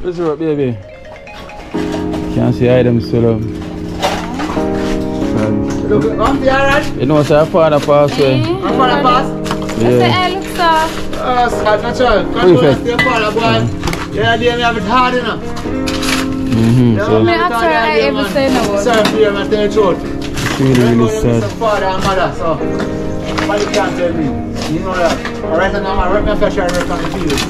What's up, baby? Can't see items still. You know, so I father passed away. My father passed? Yeah. Look, sir. Oh, sad, natural. Can't your father, boy. Yeah, they have it hard enough. So, I ever say no. Sorry for you, I'm telling the truth. It's really sad. Father and mother, so nobody can't tell me. You know that. Alright, now I work my fresh and work on the field.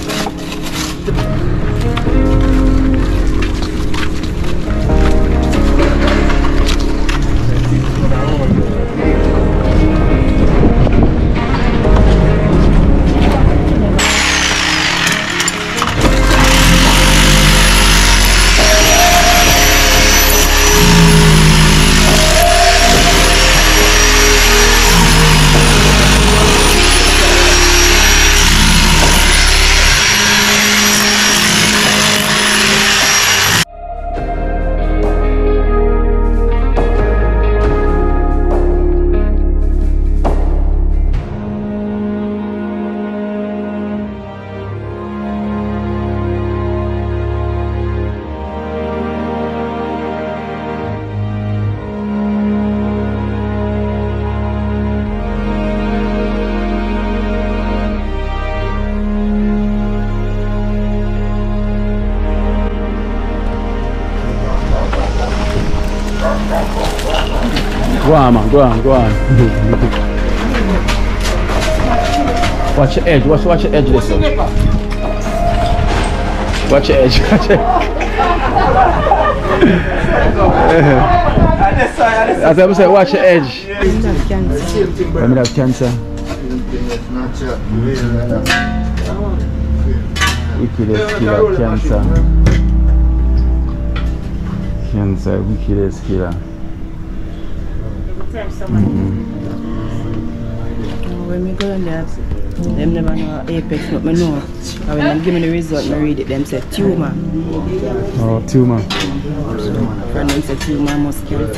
Go on, man, go on, go on. Watch your edge, watch your edge this one. Watch your edge, watch your As I say, watch your edge. I mean, have cancer. Wickedest killer, cancer. Cancer, wickedest killer. When we go in there, them never know apex, but I know. And when them give me the result, I read it, them say tumor. Oh, tumor. Friend them say tumor must kill it.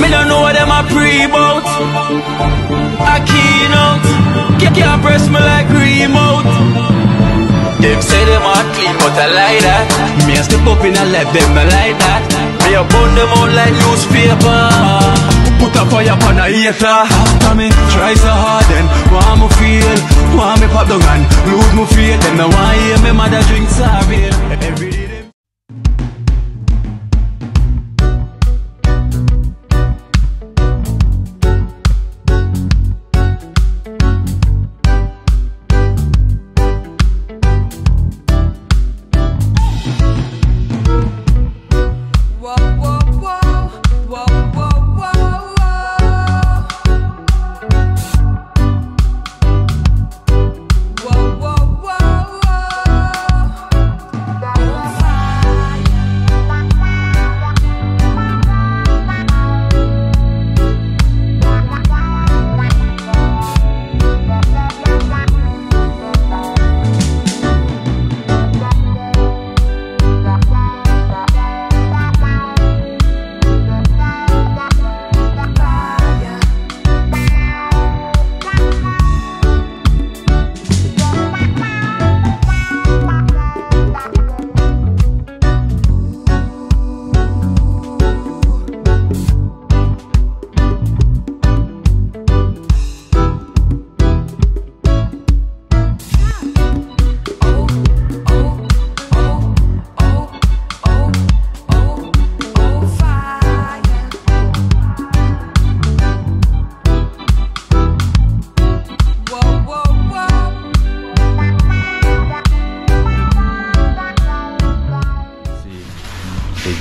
Me don't know what them a pre-bout. A Kino, can't press me like remote. Them say them a clean, but I like that. Me a step up in a left, them I like that. Me a burn them out like newspaper. Put a fire upon a hater. After me try so hard, then want me feel, want me pop down and lose me faith. Them no want hear me mother drink sorry. Every day.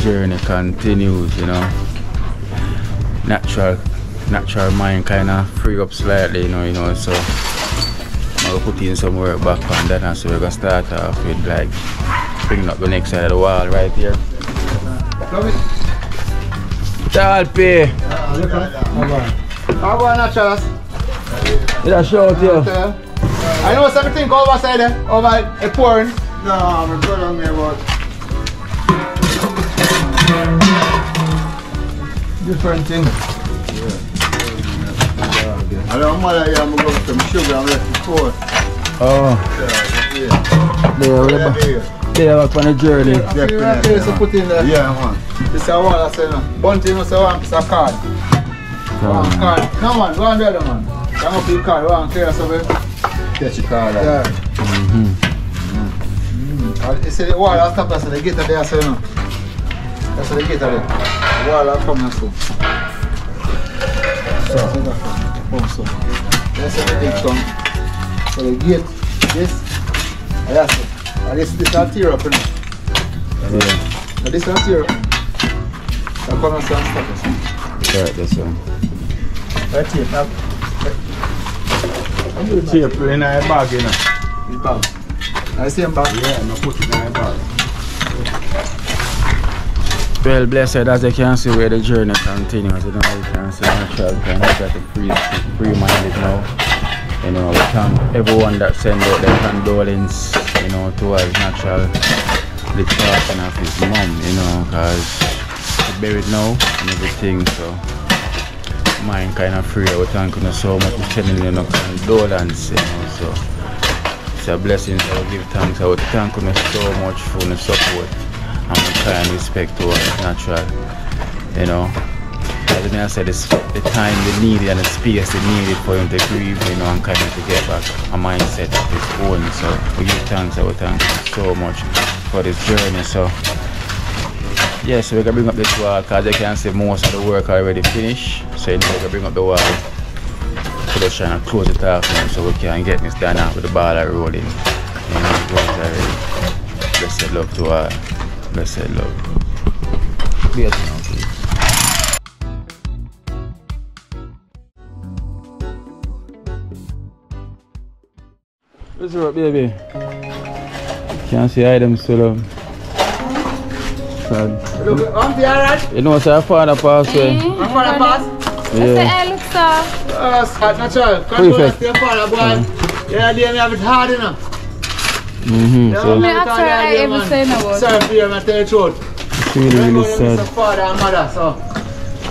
Journey continues, you know. Natural mind kind of free up slightly, you know. So I'll put in some work back on that, and so we're gonna start off with like bringing up the next side of the wall right here. Talpi. How about naturals? Yeah, shout you. I know something over side there, over a pouring. No, I'm good on me about Different thing. I don't know whether I'm going to some sugar I'm left before. Oh. They are up on a journey. Definitely. So put in there. Yeah, man. This is a wall I say no. Bunty no say one piece of card. One card. No man, go on the other man. Come up your card, one clear something. Get your card out. Yeah. You see the wall I stop there, so the gate there so no. That's the gate there. The wall I come here so. So. That's the big come. So the gate, this, and that's it. And this will tear up, you know. Yeah. And this will tear up. So come and stop us. Right, that's one. Right here, now. Tape in a bag, you know. This bag. I see him bag. Yeah, no put it in a bag. Well, blessed as you can see where the journey continues. You know, you can see natural kind of try to free-minded now. You know, we thank everyone that send out their condolence, you know, towards natural the passing of his mom, you know, because he buried now and everything, so mine kind of free. We thank you so much for sending you condolence, you know, so it's a blessing. So we give thanks. I would thank you so much for the support and kind respect towards natural, you know. As I said, the time they needed and the space they needed for him to grieve, you know, and kind of to get back a mindset of his own. So we give thanks. I would thank you so much for this journey. So yeah, so we're gonna bring up this wall because I can see most of the work already finished. So you know, we're gonna bring up the wall. So let's try and close it off now so we can get this done out with the ball rolling. You know, it was already. Blessed love to all. Blessed love. Wait now, please. What's up, baby? Can't see items still up. Look, Auntie, alright? You know, so I found a pass way. My father pass? Yeah. Look, sir. It's hot, natural. Control to your father, boy. Yeah, they have it hard enough. So I ever say no word. Sorry for you, I'm tell you the truth. it's really, really sad. Father and mother, so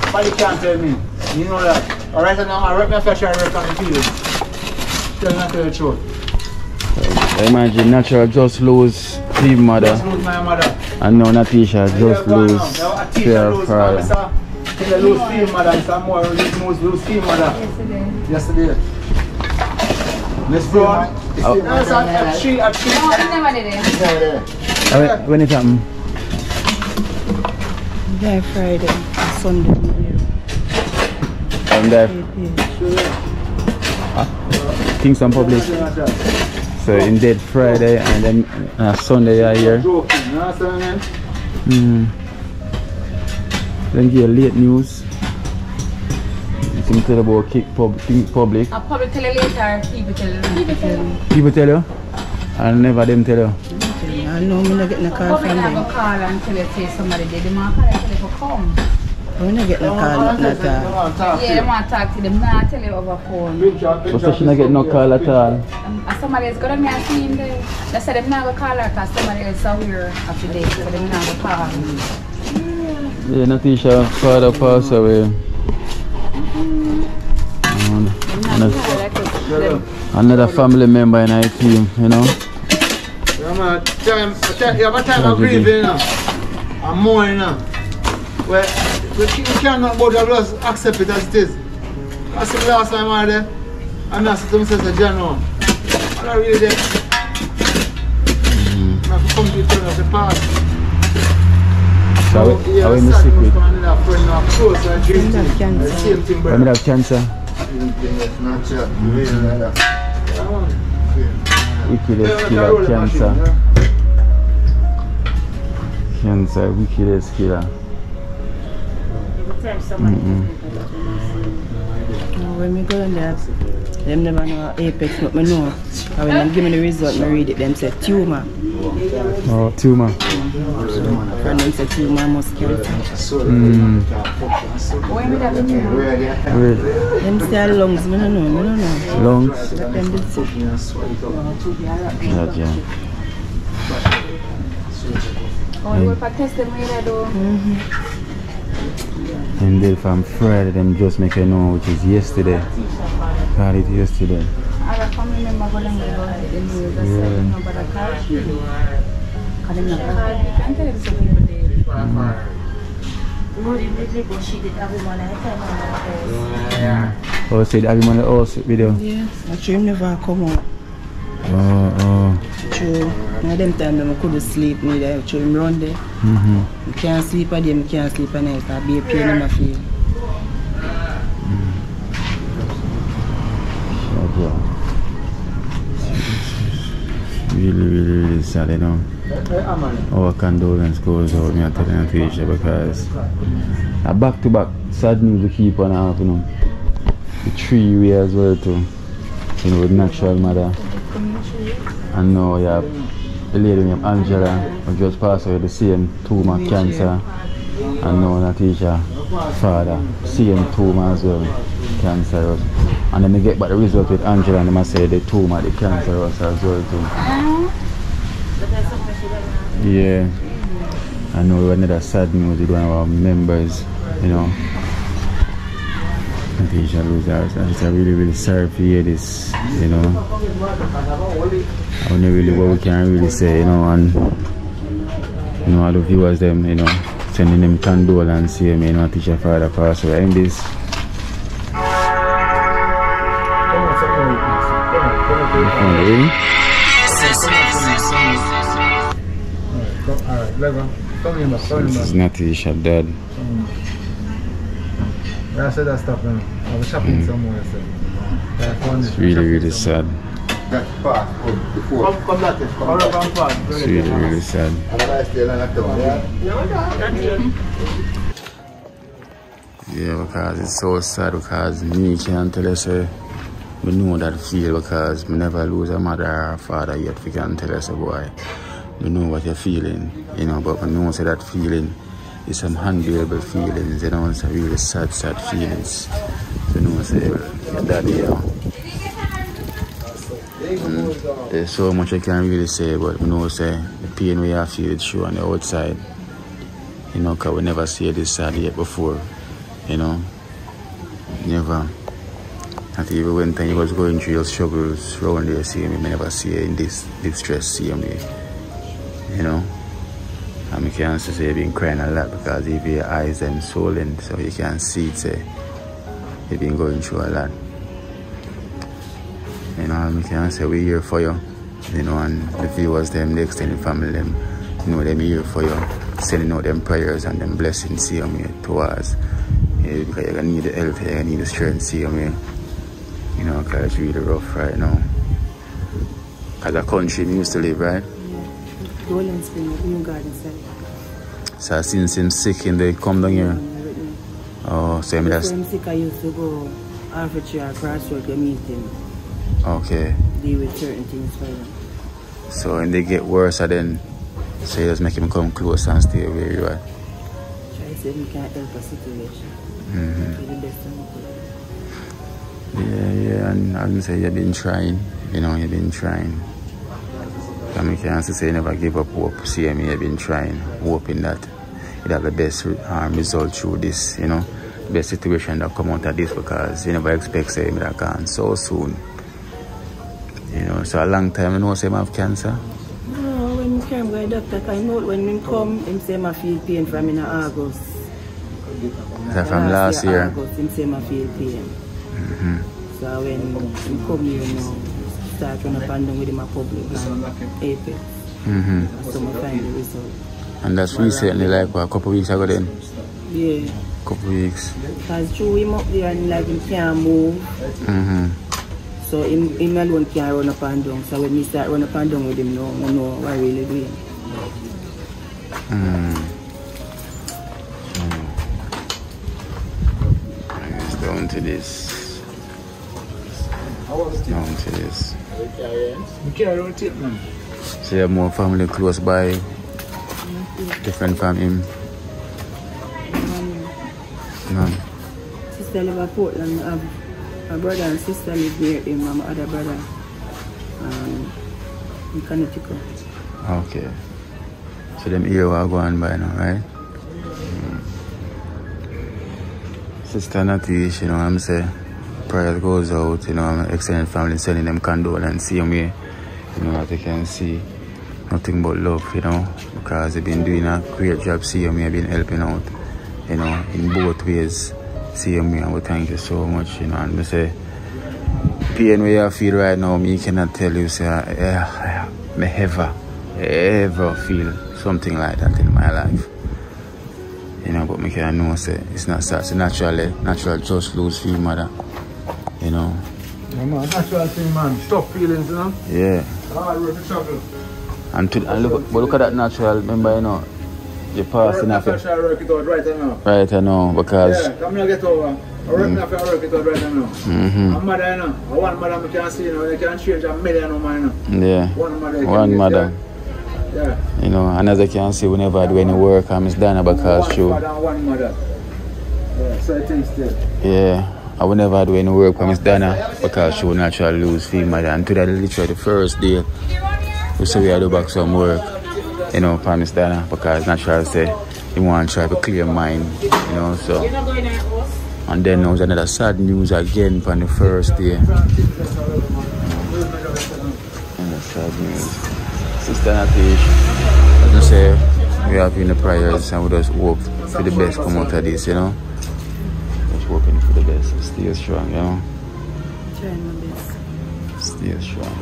nobody can't tell me. You know that. Alright, now I rep my fresh and work on the field. Tell the truth. I imagine Natural just lose team mother. Just lose my mother. And now Natisha just lose their father. They lose team mother and some more lose team mother. Yesterday. Let's go on. At 3. Never did it. When it happened? Yeah, Friday, Sunday. And things on public. So in dead Friday and then Sunday are here. Then give late news. You think tell about public. I'll probably tell you later. People tell you. People tell you? And never them tell you? I know I'm not getting a call from them. I'm call and tell you say somebody did. They might call and tell you to come. I'm not getting a call, not that. Yeah, they want to talk to them. Nah, I tell you over phone. So she not get no call at all? Somebody else got me and see him there. They said them not going to call her because somebody else are here after day. So them not going to call. Yeah, Natisha father passed away. Another family member in our team, you know. You have a time of grieving, you know. And more, you know. Well, we cannot both of us accept it as it is. I said last time I was there, and I said to myself, John, I'm not really there. I have to come to the turn of the past. So how are you sick with? I have cancer. Wickedest killer, cancer. Cancer, wickedest killer. When we go in there, them never know Apex, but I know. And when they give me the result, I read it, them say tumor. Oh, tumor. Friend them say tumor muscularity. Them say lungs, I don't know. Lungs? But them did say. Yeah. Oh, you will test them later though? And then from Friday, them just make a know, which is yesterday. Got it yesterday. I family member go down there the news. I said, no, but I can't. Because I'm not hard. You can't tell them some people there. Oh, said everyone on the house video? Yeah, I dream never come out. Oh. True. Now them time I couldn't sleep neither. True, him run there. I can't sleep a day, I can't sleep a night. I'll be a pain in my feel. Really sad, you know. Our condolence goes out, me telling NATESHA, because a back-to-back sad news we keep on half, you know. The 3 way as well too. You know, with natural mother. And now you have the lady named Angela who just passed away with the same tumor, cancer. And now NATESHA father, same tumor as well, cancer. And then they get back the result with Angela and they say the tumor, the cancer as well too. Yeah. I know we had another sad news with one of our members, you know. NATESHA lose ours. I'm just really sorry to hear this, you know. I don't know really what we can really say, you know, and you know all the viewers them, you know, sending them condolence here, you know, NATESHA father passed away in this. This is NATESHA dad. I said that stuff now. I was shopping somewhere. It's really sad. It's really sad. Yeah, because it's so sad because me can't tell us we know that feel because we never lose a mother or a father yet. We can't tell us a boy. We know what you're feeling, you know, but we know that feeling is some unbearable feelings, you know, it's a really sad feelings. You know, say your daddy, you know. There's so much I can't really say, but we know say the pain we have feel true on the outside. You know, because we never see this sad yet before, you know. Never. Not even when he was going through your struggles around there, see me, I never see her in this distress, see me, you know. And I can say you've been crying a lot because if your eyes are swollen, so you can see it, say you've been going through a lot. You know, I can say we're here for you, you know, and the viewers, them, the extended family, them, you know, them here for you, sending out them prayers and them blessings, see me towards. Yeah, because you're gonna need the health, you're gonna need the strength, see me. You know, because it's really rough right now. Because the country we used to live, right? Golden Spring, New Garden side. So since him sick and they come down here? Oh, so I'm just... When sick, I used to go arbitrary or crossroad to meet him. Okay. Deal with certain things for him. So when they get worse, then so you just make him come close and stay where you are? Try to say he can't help a situation. Yeah, and I can say you've been trying, you know, you've been trying. I can't say you never give up hope. See me, you've been trying, hoping that you'd have the best result through this, you know, best situation that come out of this because you never expect say me that gone so soon. You know, so a long time you know say I have cancer? No, when I came to the doctor, I know when I come, he say I feel pain from in August. Is that from last year? August, he say I feel pain. So when I come here now, start running up and down with my public and Apex. So I find the result. And that's recently, like what, a couple of weeks ago then? Yeah. Couple of weeks. Because through him up there and like he can't move. So him alone can't run up and down. So when we start running up and down with him now, I know what I really doing. Down to this. Down to this. So you have more family close by, different from him. None. Sister live at Portland. My brother and sister live near him. My other brother in Connecticut. Okay. So them here are going by now, right? Sister NATESHA, you know what I'm saying? Prayers goes out, you know, I'm extended family sending them condolence. Same way, you know, as you can see, nothing but love, you know, because they've been doing a great job. Same way, I've been helping out, you know, in both ways. Same way, and we thank you so much, you know, and I say, pain where you feel right now, me cannot tell you, say, I ever feel something like that in my life. You know, but me can know, say, it's not such a natural just lose feel, mother. You know. Yeah, man, natural thing, man. Tough feelings, you know? Yeah. Hard work to struggle. And look at that natural, remember, you know, you're passing off. I work it out right now. Right now, because. Yeah, I'm not get over. I work it out right now. I'm mother, you know. One mother I can see, you know, they can change a million of mine, you know. Yeah. One mother. Yeah. You know, and as I can see, whenever I do any work, I'm done because she. One mother. Yeah, so I think still. Yeah. I will never do any work with Miss Dana because she will naturally lose female. And today, literally the first day, we say we had to do back some work, you know, for Miss Dana because naturally say he want to try to clear mind, you know, so. And then there was another sad news again from the first day. Another sad news. Sister NATESHA, as I say, we have in the prayers and we just hope for the best come out of this, you know. Hoping for the best. Stay strong, you know. Trying my best. Stay strong.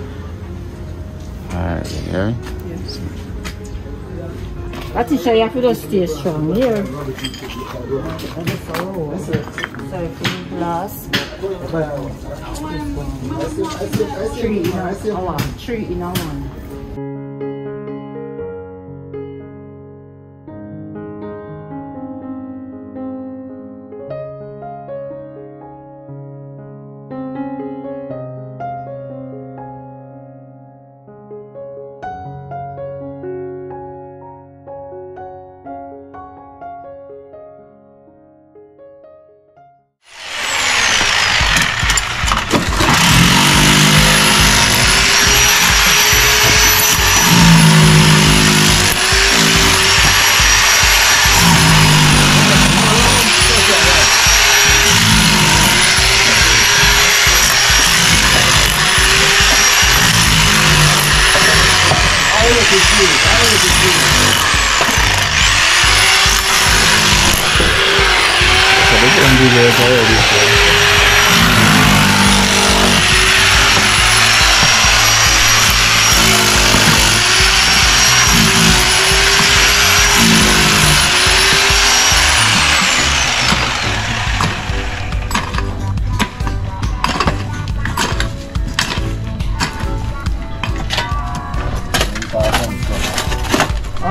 Alright, you hear me? Yes. NATESHA, you have to just stay strong here. Sorry for the glass. 3 in a one.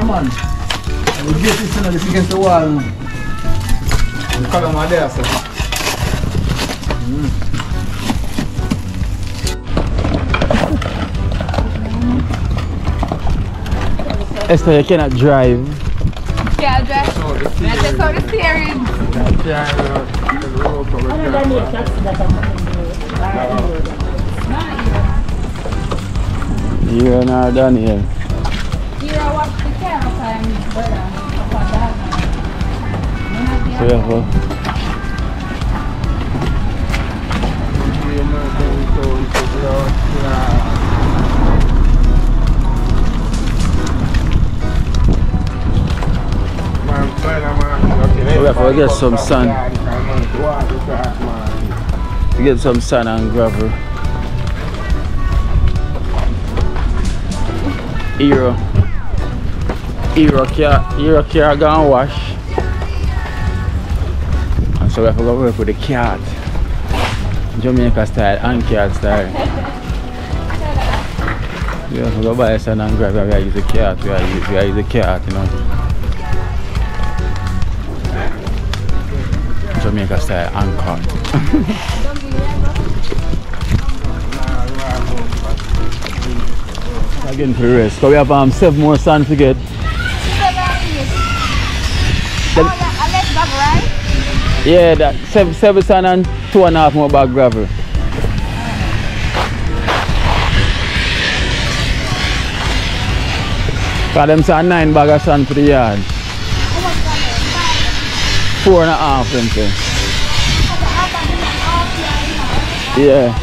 Man, we get this against the wall. The color my there, sir. Esther, you cannot drive. Yeah, drive. That's how the steering. You're not done here. Careful. We have to get some sand. Get some sand and gravel. Hero car gonna wash. And so we have to go work with the cat. Jamaica style and cat style. We have to go buy sand and gravel. We use the cat. We use the cat, you know. Jamaica style and caught. Again for the rest. So we have 7 more sand to get. Yeah, that 7 sand and 2.5 more bag gravel. For them say 9 bag of sand for the yard. 4.5 them say. Yeah.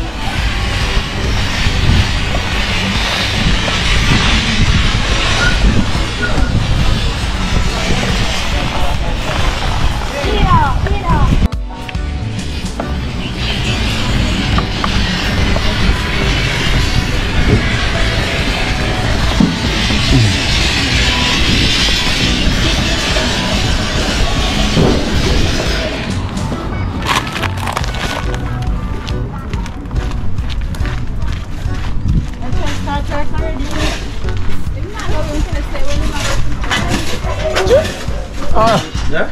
Yeah?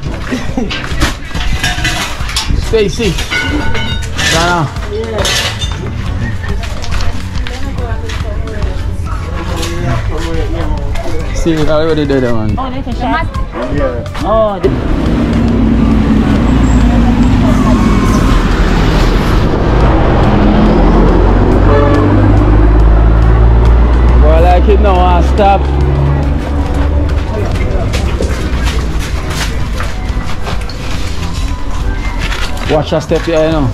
Stacy. Dana. Yeah. See, I already did that one. Oh, NATESHA. Yeah. Oh, Boy, I like it now, I stop. Watch your step here, you know.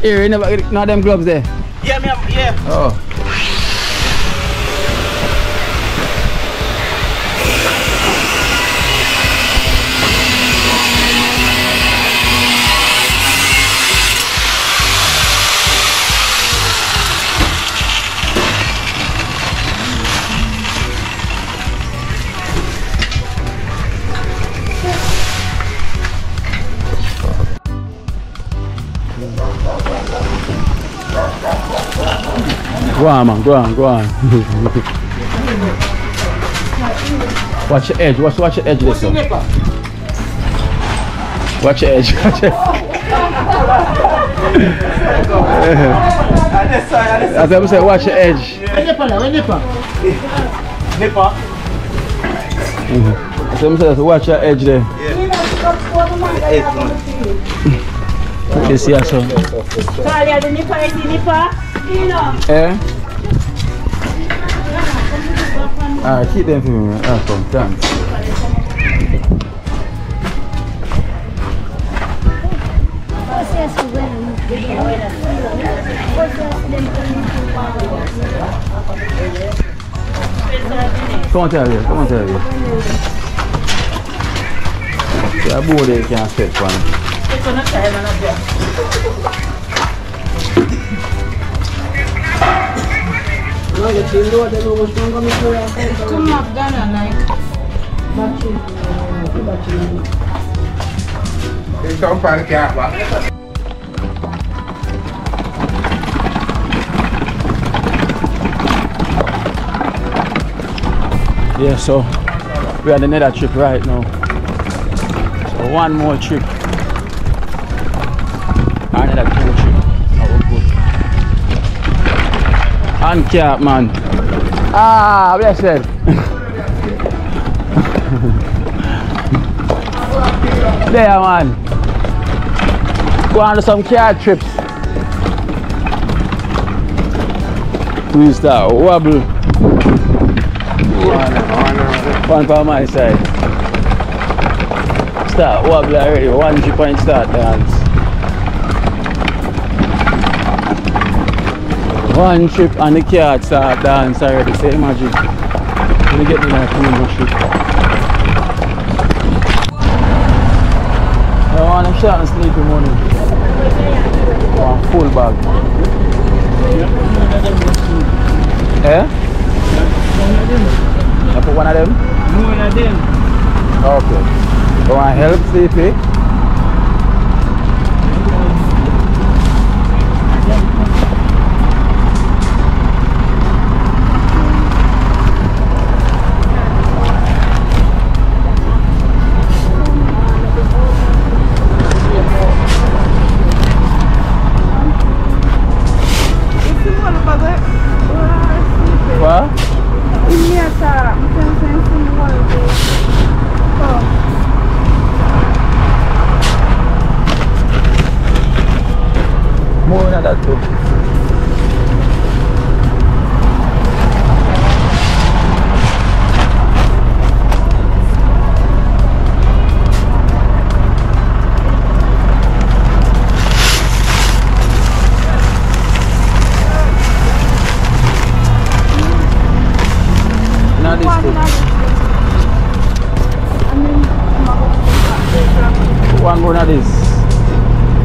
Here, you never get none of them gloves there. Yeah, yeah. Oh. Go on, man, go on, go on. Watch your edge, watch your edge this one. Watch your edge, watch your As I say, watch your edge. As I say, watch your edge there. Put this here, so. Eh? Alright, keep them for me, man. Ah, come, thanks. Come on, tell you, come on, tell you. Yeah, boy, they can't step for me. come up, Ghana, like. Yeah, so we're on another trip right now. So one more trip. Another 2 trip. Oh, good. And cap, man. Ah, blessed. There, man. Go on to some car trips. We start wobble. One for my side. Start wobble already. 1 trip and start dance. 1 trip and the car start dance already. So imagine. When you get me like 2 more trip. I want to shot and sleep in the morning. One full bag. Eh? You put one of them? One of them. Okay. You want help, Sleepy? What? More than that too. Not this too. One more than this.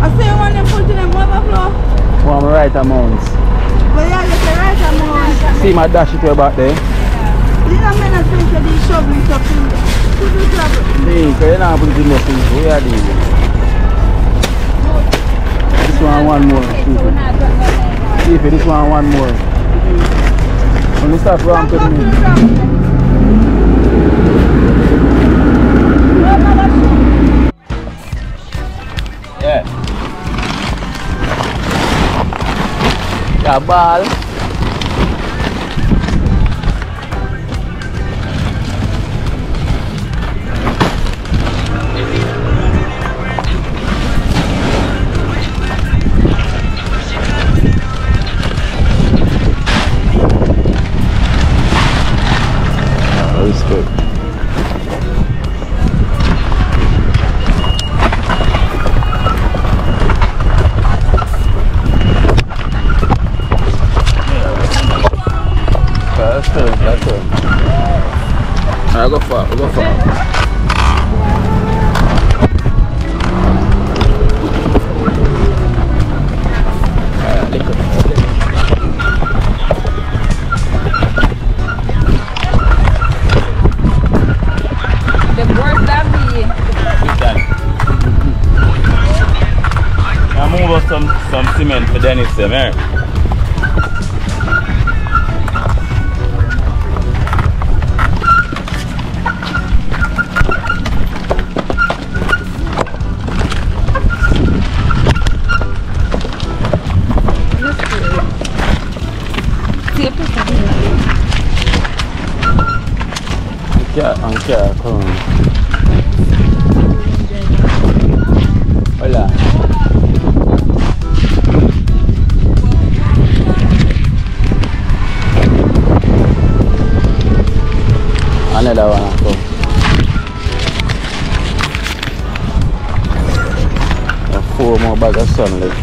I say you want to put in them overflow. One right amount. But yeah, you say right amount. See my dash it way back there. You don't mean to think that these shovels up in there. Put the shovel. Think, you don't put it in the thing. We are doing it. This one more. See if this one more. When you start wrong to me. Yeah. Yeah, ball. Respect. That's good. Alright, go far. The worst that me. I'm over some cement for Dennis, man. Come on. Hola. Another one. Go. 4 more bags of sunlight.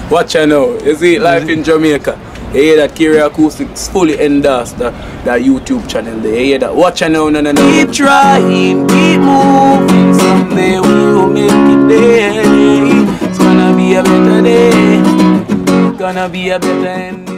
Watch out now. You see life in Jamaica. You hear that Kiri Acoustics fully endorsed that YouTube channel there. You hear that? Watch out now, no. Keep trying, keep moving. Someday we will make it there. It's gonna be a better day. Gonna be a better end.